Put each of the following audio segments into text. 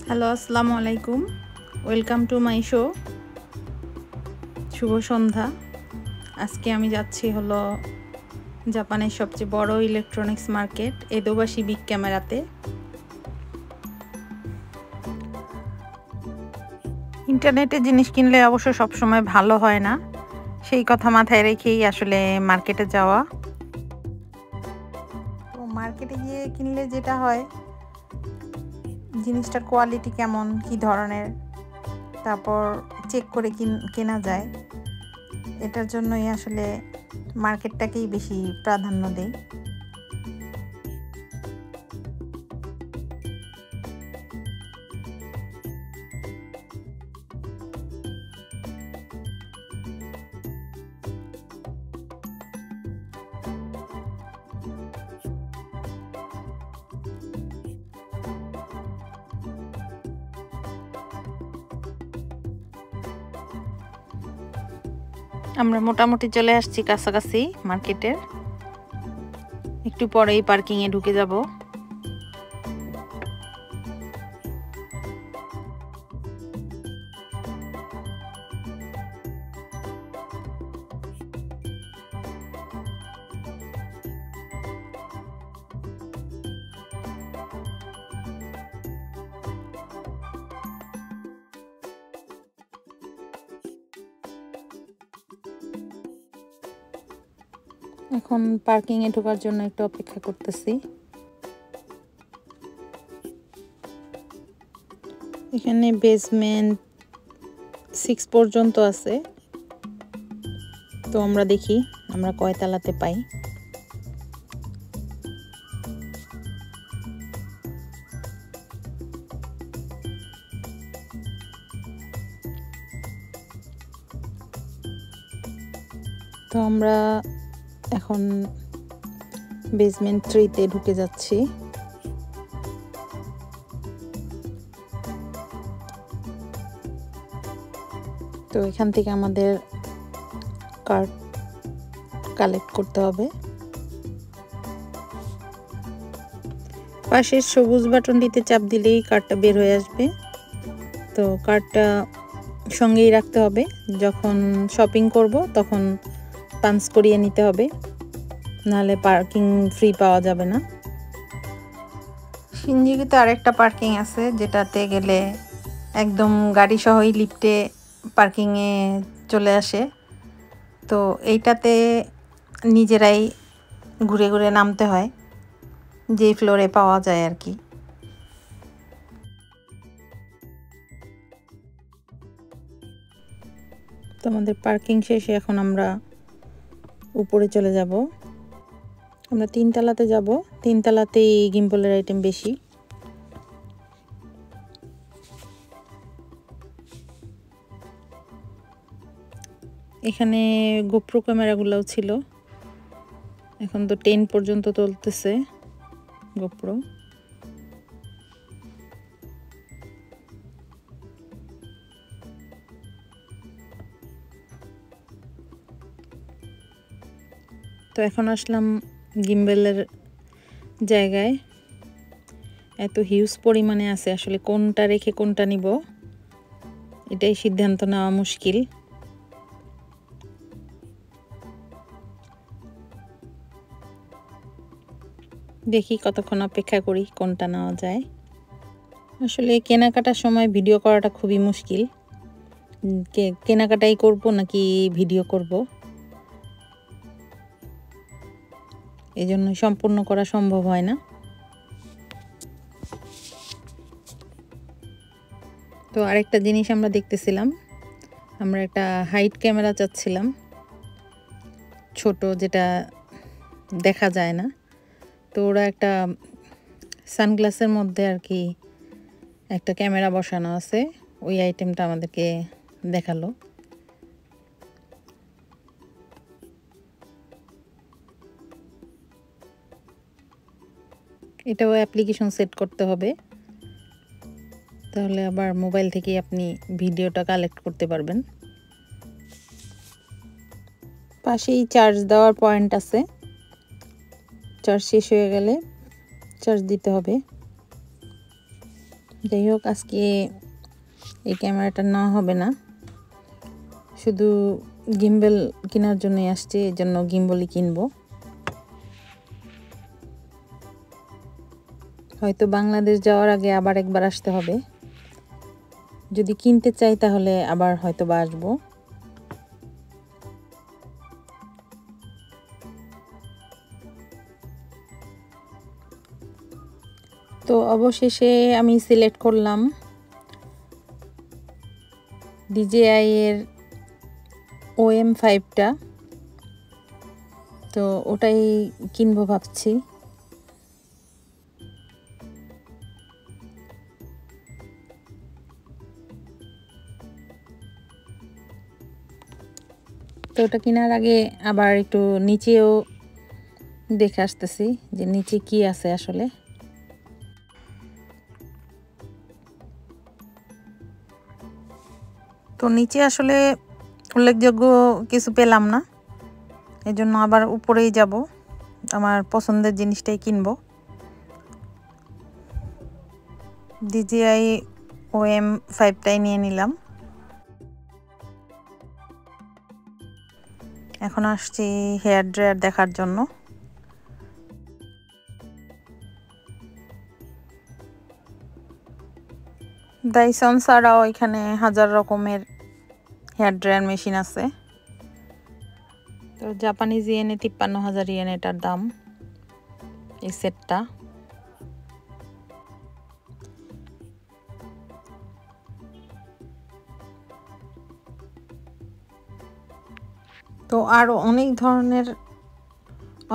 Hello, আসসালামু আলাইকুম। Welcome to my show. শুভ সন্ধ্যা। আজকে আমি যাচ্ছি হলো জাপানের সবচেয়ে বড় ইলেকট্রনিক্স মার্কেট এদোবাশি বিগ ক্যামেরাতে। ইন্টারনেটে জিনিস কিনলে অবশ্য সবসময় ভালো হয় না, সেই কথা মাথায় রেখেই আসলে মার্কেটে যাওয়া। তো মার্কেটে গিয়ে কিনলে যেটা হয়, জিনিসটার কোয়ালিটি কেমন, কি ধরনের, তারপর চেক করে কেনা যায়। এটার জন্যই আসলে মার্কেটটাকেই বেশি প্রাধান্য দেই। আমরা মোটামুটি চলে আসছি কাছাকাছি মার্কেটের। একটু পরেই পার্কিংয়ে ঢুকে যাব। এখন পার্কিংয়ে ঢোকার জন্য একটু অপেক্ষা করতেছি। এখানে বেসমেন্ট 6 পর্যন্ত আছে, তো আমরা দেখি আমরা কয় তলাতে পাই। তো আমরা এখন বেসমেন্ট 3-তে ঢুকে যাচ্ছি। তো এখান থেকে আমাদের কার্ড কালেক্ট করতে হবে। পাশের সবুজ বাটনটিতে চাপ দিলেই কার্ডটা বের হয়ে আসবে। তো কার্ডটা সঙ্গেই রাখতে হবে, যখন শপিং করব তখন পাঞ্চ করিয়ে নিতে হবে, নাহলে পার্কিং ফ্রি পাওয়া যাবে না। সিনজিগিতে আরেকটা পার্কিং আছে, যেটাতে গেলে একদম গাড়ি সহই লিফটে পার্কিংয়ে চলে আসে। তো এইটাতে নিজেরাই ঘুরে ঘুরে নামতে হয়, যে ফ্লোরে পাওয়া যায় আর কি। তো আমাদের পার্কিং শেষে এখন আমরা উপরে চলে যাব। আমরা 3 তলাতে যাব। 3 তলাতেই গিম্বলের আইটেম বেশি। এখানে গোপ্রো ক্যামেরাগুলোও ছিল। এখন তো 10 পর্যন্ত চলতেছে গোপ্রো। তো এখন আসলাম গিম্বলের জায়গায়। এত হিউজ পরিমাণে আছে, আসলে কোনটা রেখে কোনটা নিব এটাই সিদ্ধান্ত নেওয়া মুশকিল। দেখি কতক্ষণ অপেক্ষা করি কোনটা নেওয়া যায়। আসলে কেনাকাটার সময় ভিডিও করাটা খুবই মুশকিল। কেনাকাটাই করব নাকি ভিডিও করব, এই জন্য সম্পূর্ণ করা সম্ভব হয় না। তো আরেকটা জিনিস আমরা দেখতেছিলাম, আমরা একটা হাইট ক্যামেরা চাচ্ছিলাম, ছোট, যেটা দেখা যায় না। তো ওরা একটা সানগ্লাসের মধ্যে আর কি একটা ক্যামেরা বসানো আছে, ওই আইটেমটা আমাদেরকে দেখালো। এটাও অ্যাপ্লিকেশন সেট করতে হবে, তাহলে আবার মোবাইল থেকে আপনি ভিডিওটা কালেক্ট করতে পারবেন। পাশেই চার্জ দেওয়ার পয়েন্ট আছে, চার্জ শেষ হয়ে গেলে চার্জ দিতে হবে। যাই হোক, আজকে এই ক্যামেরাটা না হবে না, শুধু গিম্বল কেনার জন্য আসছে, এর জন্য গিম্বলই কিনবো। হয়তো বাংলাদেশ যাওয়ার আগে আবার একবার আসতে হবে, যদি কিনতে চাই তাহলে আবার হয়তো বা আসবো। তো অবশেষে আমি সিলেক্ট করলাম DJI এর OM 5টা, তো ওটাই কিনবো ভাবছি। তো ওটা কেনার আগে আবার একটু নিচেও দেখে আসতেছি যে নিচে কি আছে আসলে। তো নিচে আসলে উল্লেখযোগ্য কিছু পেলাম না, এই জন্য আবার উপরেই যাব, আমার পছন্দের জিনিসটাই কিনবো। DJI OM 5টাই নিয়ে নিলাম। এখন আসছি হেয়ার ড্রায়ার দেখার জন্য। ডাইসন ছাড়াও এখানে হাজার রকমের হেয়ার ড্রায়ার মেশিন আছে। তো জাপানিজ ইয়েনে 53,000 ইয়েন এটার দাম, এই সেটটা। তো আরও অনেক ধরনের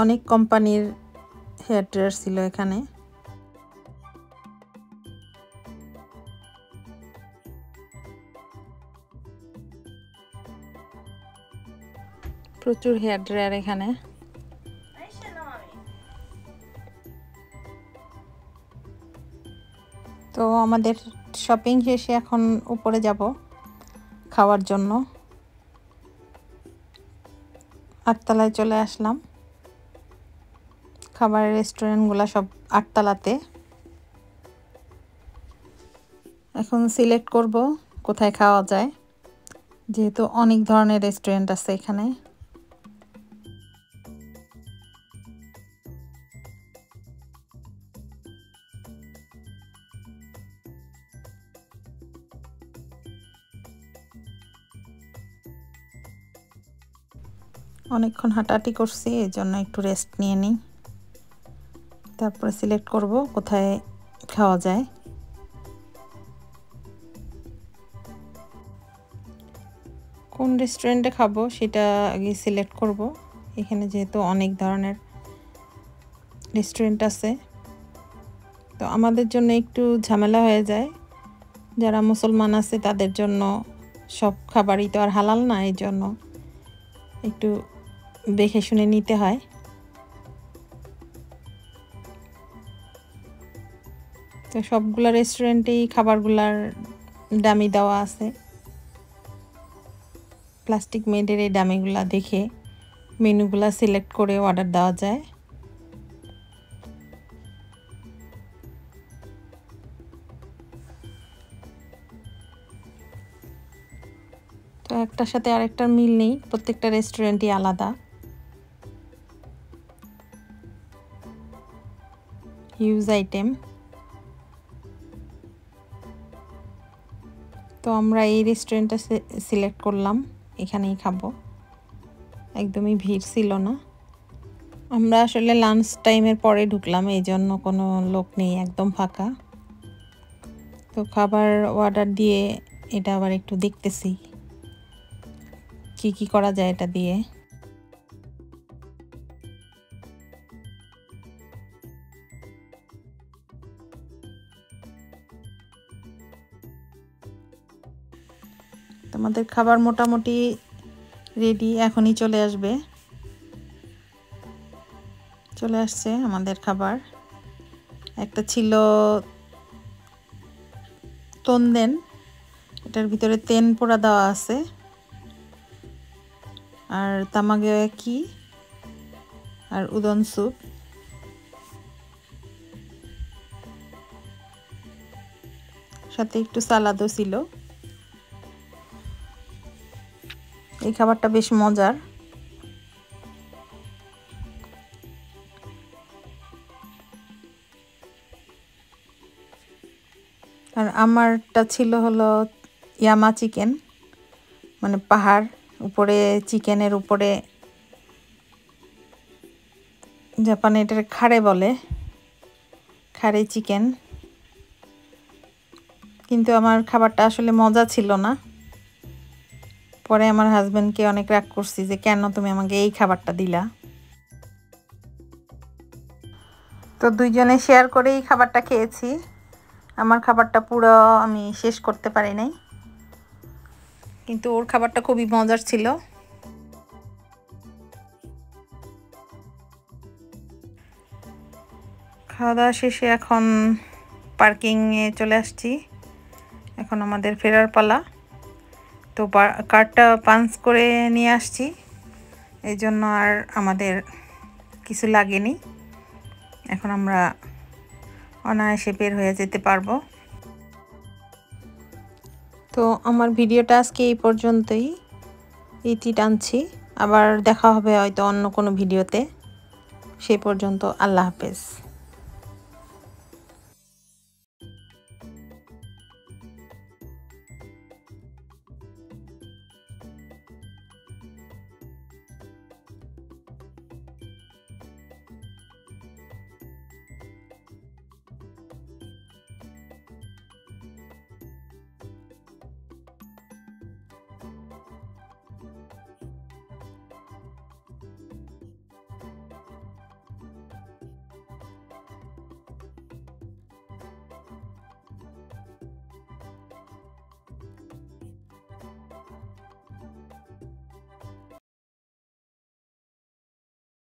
অনেক কোম্পানির হেয়ার ড্রায়ার ছিল এখানে। প্রচুর হেয়ার ড্রায়ার এখানে। তো আমাদের শপিং শেষে এখন উপরে যাব খাওয়ার জন্য। 8তলায় চলে আসলাম। খাবারের রেস্টুরেন্টগুলো সব 8তলাতে। এখন সিলেক্ট করব কোথায় খাওয়া যায়, যেহেতু অনেক ধরনের রেস্টুরেন্ট আছে এখানে। অনেকক্ষণ হাঁটাহাঁটি করছি, এই জন্য একটু রেস্ট নিয়ে নিই, তারপরে সিলেক্ট করব কোথায় খাওয়া যায়। কোন রেস্টুরেন্টে খাবো সেটা আগে সিলেক্ট করব। এখানে যেহেতু অনেক ধরনের রেস্টুরেন্ট আছে, তো আমাদের জন্য একটু ঝামেলা হয়ে যায়। যারা মুসলমান আছে তাদের জন্য সব খাবারই তো আর হালাল না, এই জন্য একটু দেখে শুনে নিতে হয়। তো সবগুলা রেস্টুরেন্টেই খাবারগুলার দামি দেওয়া আছে। প্লাস্টিক মেডের এই দামিগুলা দেখে মেনুগুলা সিলেক্ট করে অর্ডার দেওয়া যায়। তো একটার সাথে আরেকটার মিল নেই, প্রত্যেকটা রেস্টুরেন্টই আলাদা। Huge item. তো আমরা এই রেস্টুরেন্টটা সিলেক্ট করলাম, এখানেই খাবো। একদমই ভিড় ছিল না। আমরা আসলে লাঞ্চ টাইমের পরে ঢুকলাম, এই জন্য কোনো লোক নেই, একদম ফাঁকা। তো খাবার অর্ডার দিয়ে এটা আবার একটু দেখতেছি কি করা যায় এটা দিয়ে। তোমাদের খাবার মোটামুটি রেডি, এখনই চলে আসবে। চলে আসছে আমাদের খাবার। একটা ছিল তন্দেন, এটার ভিতরে তেন পোড়া দেওয়া আছে, আর তামাগেকি আর উদন স্যুপ। সাথে একটু সালাদও ছিল। এই খাবারটা বেশ মজার। আর আমারটা ছিল হলো ইয়ামা চিকেন, মানে পাহাড় উপরে, চিকেনের উপরে জাপানে এটার খাড়ে বলে, খাড়ে চিকেন। কিন্তু আমার খাবারটা আসলে মজা ছিল না। পরে আমার হাজব্যান্ডকে অনেক রাগ করছি যে কেন তুমি আমাকে এই খাবারটা দিলা। তো দুইজনে শেয়ার করে এই খাবারটা খেয়েছি। আমার খাবারটা পুরো আমি শেষ করতে পারি নাই, কিন্তু ওর খাবারটা খুবই মজার ছিল। খাওয়া দাওয়া শেষে এখন পার্কিংয়ে চলে আসছি। এখন আমাদের ফেরার পালা। তো কার্ডটা পাঞ্চ করে নিয়ে আসছি, এই জন্য আর আমাদের কিছু লাগেনি। এখন আমরা অনায়াসে বের হয়ে যেতে পারবো। তো আমার ভিডিওটা আজকে এই পর্যন্তই, ইতি টানছি। আবার দেখা হবে হয়তো অন্য কোনো ভিডিওতে। সেই পর্যন্ত আল্লাহ হাফেজ।